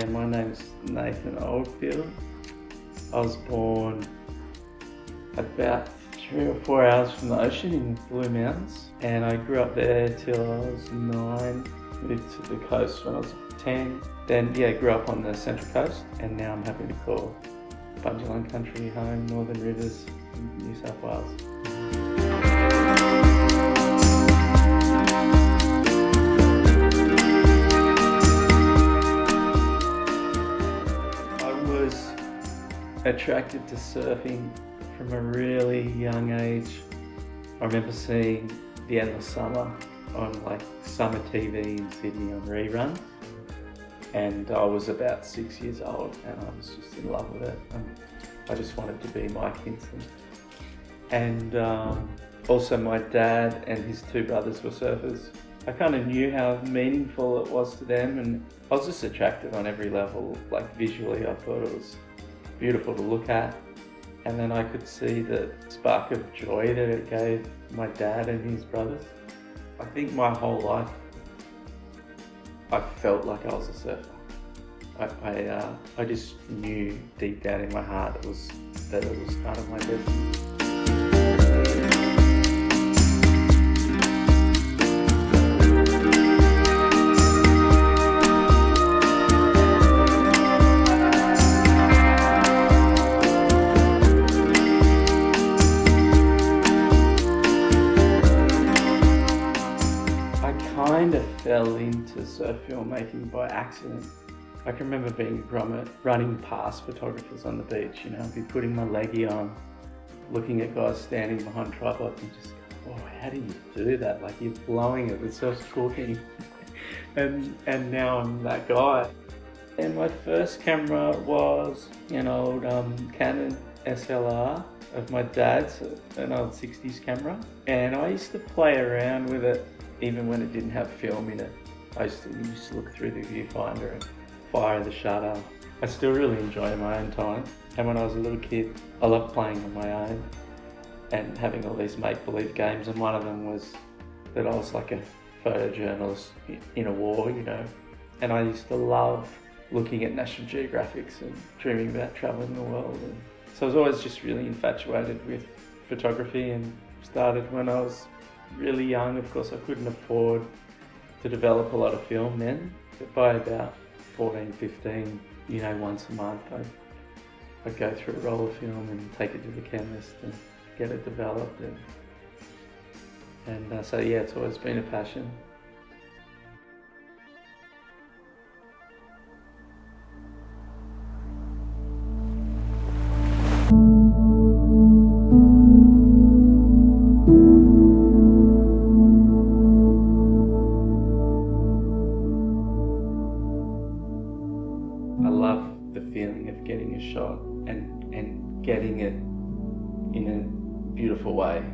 Yeah, my name's Nathan Oldfield. I was born about 3 or 4 hours from the ocean in Blue Mountains, and I grew up there till I was 9. Moved to the coast when I was 10. Then, grew up on the Central Coast, and now I'm happy to call Bundjalung Country home, Northern Rivers, New South Wales. I was attracted to surfing from a really young age. I remember seeing The Endless Summer on summer TV in Sydney on rerun, and I was about 6 years old and I was just in love with it. I just wanted to be Mike Hinson. And also my dad and his 2 brothers were surfers. I kind of knew how meaningful it was to them, and I was just attracted on every level. Visually, I thought it was beautiful to look at. And then I could see the spark of joy that it gave my dad and his brothers. I think my whole life, I felt like I was a surfer. I just knew deep down in my heart that it was kind of my destiny. I kind of fell into surf filmmaking by accident. I can remember being a grommet, running past photographers on the beach, I'd be putting my leggy on, looking at guys standing behind tripods and just go, oh, how do you do that? You're blowing it, the surf's cooking. and now I'm that guy. And my first camera was an old Canon SLR of my dad's, an old 60s camera. And I used to play around with it even when it didn't have film in it. I used to look through the viewfinder and fire the shutter. I still really enjoy my own time. And when I was a little kid, I loved playing on my own and having all these make-believe games. And one of them was that I was like a photojournalist in a war, And I used to love looking at National Geographics and dreaming about traveling the world. And so I was always just really infatuated with photography, and started when I was really young. Of course, I couldn't afford to develop a lot of film then, but by about 14, 15, once a month I'd go through a roll of film and take it to the chemist and get it developed, and so it's always been a passion. I love the feeling of getting a shot and getting it in a beautiful way.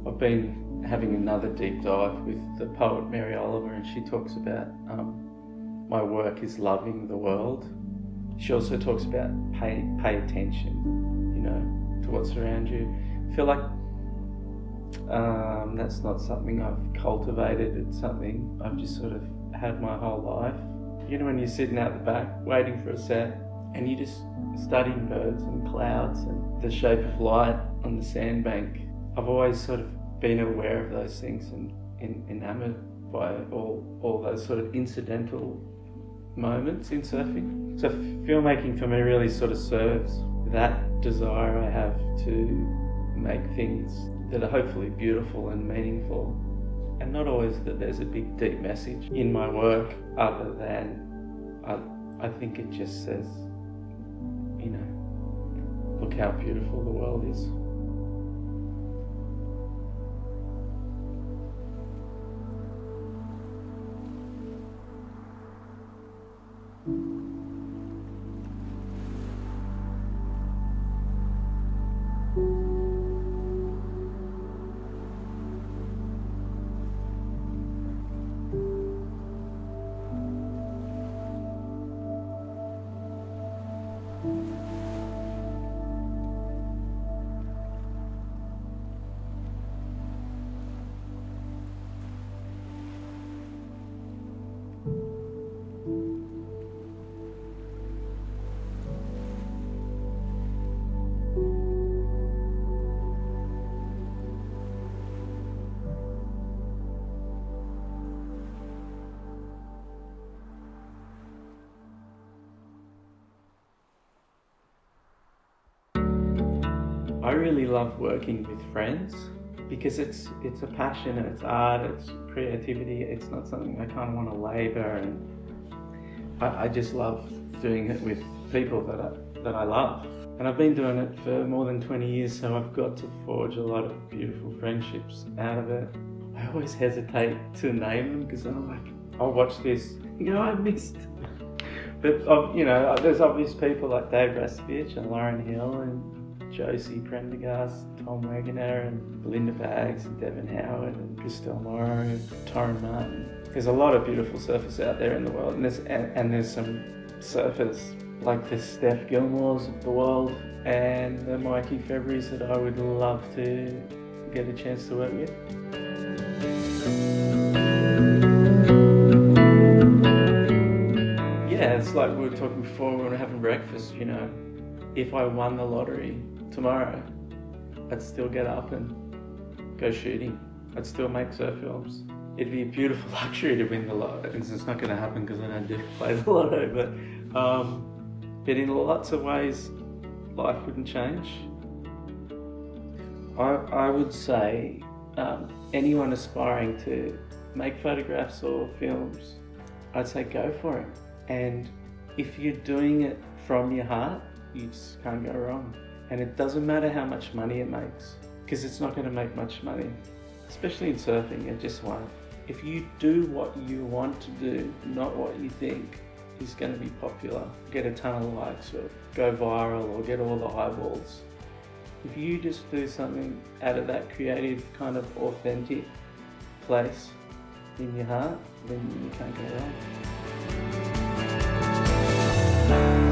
I've been having another deep dive with the poet Mary Oliver, and she talks about my work is loving the world. She also talks about pay attention, to what's around you. I feel like that's not something I've cultivated. It's something I've just sort of had my whole life. When you're sitting out the back waiting for a set and you're just studying birds and clouds and the shape of light on the sandbank, I've always sort of been aware of those things and enamoured by all those sort of incidental moments in surfing. So filmmaking for me really sort of serves that desire I have to make things that are hopefully beautiful and meaningful. And not always that there's a big deep message in my work, other than I think it just says, look how beautiful the world is. I really love working with friends because it's a passion, and it's art, it's creativity. It's not something I kind of want to labour, and I just love doing it with people that I love. And I've been doing it for more than 20 years, so I've got to forge a lot of beautiful friendships out of it. I always hesitate to name them because I'm like, I'll watch this, I missed. But there's obvious people like Dave Rastovich and Lauren Hill and Josie Prendergast, Tom Wegener and Belinda Baggs and Devin Howard and Christelle Morrow and Torrin Martin. There's a lot of beautiful surfers out there in the world, and there's some surfers like the Steph Gilmores of the world and the Mikey Februaries that I would love to get a chance to work with. Yeah, it's like we were talking before when we were having breakfast, if I won the lottery tomorrow, I'd still get up and go shooting. I'd still make surf films. It'd be a beautiful luxury to win the lotto. It's not going to happen because I don't do play the lotto, but in lots of ways, life wouldn't change. I would say anyone aspiring to make photographs or films, I'd say go for it. And if you're doing it from your heart, you just can't go wrong. And it doesn't matter how much money it makes, because it's not going to make much money, especially in surfing. It just won't. If you do what you want to do, not what you think is going to be popular, get a ton of likes or go viral or get all the eyeballs. If you just do something out of that creative kind of authentic place in your heart, then you can't go wrong.